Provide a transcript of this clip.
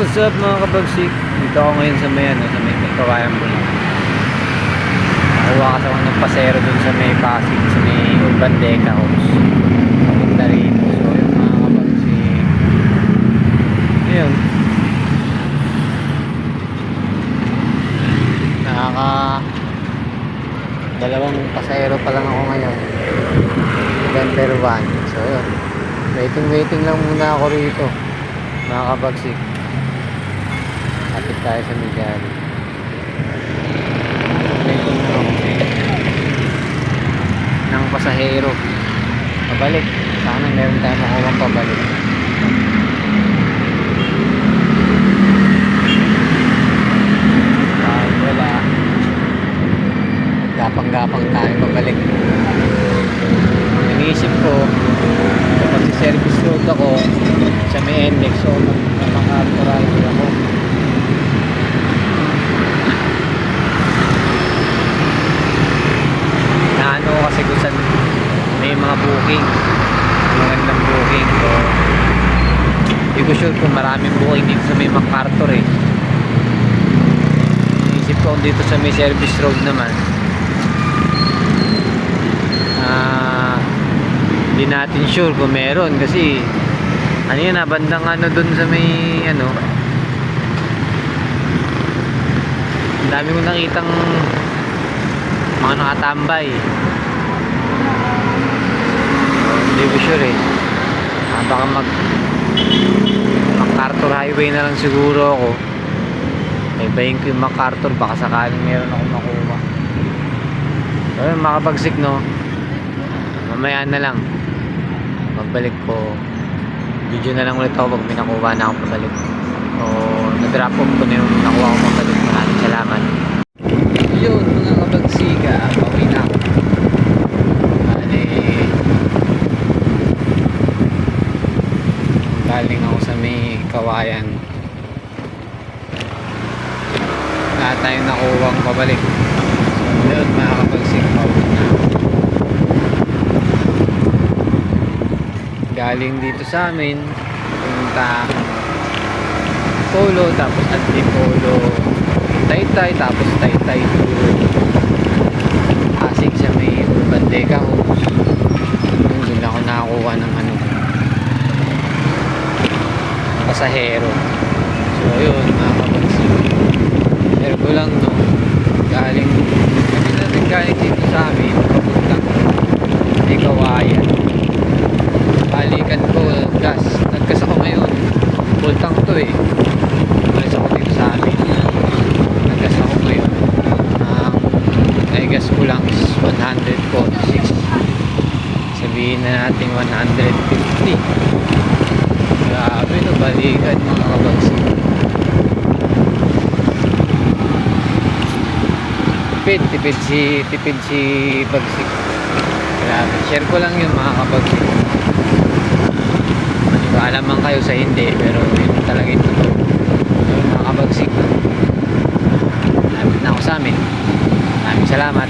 What's up mga kabagsik? Dito ako ngayon sa may sa may Kawayan Bulacan. Nakuha kasi ako ng pasero dun sa may Pasig, sa may Urban Deca House. Papunta rito. So yung mga kabagsik, ayun, dalawang pasero pa lang ako ngayon, November 1. So yun, waiting lang muna ako rito mga kabagsik. Kapit tayo sa Miguel. Waiting na ako ng pasahero pabalik. Sana meron tayo makuha pabalik. Wala, gapang tayo pabalik. Iniisip ko kapag si service road ako sa may NLEX, so makakaturahin ako. Naano kasi kung saan may mga booking, magandang booking, so hindi ko sure kung maraming booking dito sa may MacArthur eh. Iniisip ko kung dito sa may service road naman, hindi natin sure kung meron kasi ano yun, bandang dun sa may ang dami ko nakitang mga nakatambay. Hindi ko sure eh. Baka MacArthur Highway na lang siguro ako. Ibahin ko yung MacArthur, baka sakaling meron akong makuha. So yun, makapagsik no, mamaya na lang magbalik ko, video na lang ulit ako pag may nakuha na akong pabalik o na-drop off ko na yung nakuha akong pabalik. Maraming salamat. Yun mga kabagsiga, pauwi na ako. Galing ako sa may Kawayan, wala tayong nakuha akong pabalik. So yun mga kabagsiga, pauwi na ako. Galing dito sa amin pumunta Polo, tapos Antipolo, Taytay, tapos Taytay to Pasig sa may Urban Deca House. Doon ako nakakuha ng pasahero. So yun mga kabagsik, pero ko lang no, galing dito sa amin papuntang may Kawayan. Balikan ko, naggas ako ngayon, full tank to eh. Umalis ako dito sa amin, naggas ako ngayon, naigas ko lang is 146, sabihin na natin 150. Grabe no, balikan mga kabagsik. Tipid si bagsik. Grabe, share ko lang yun mga kabagsik. Alam man kayo sa hindi, pero yun talaga yung totoo. Yun mga kabagsik, lapit na ako sa amin. Maraming salamat.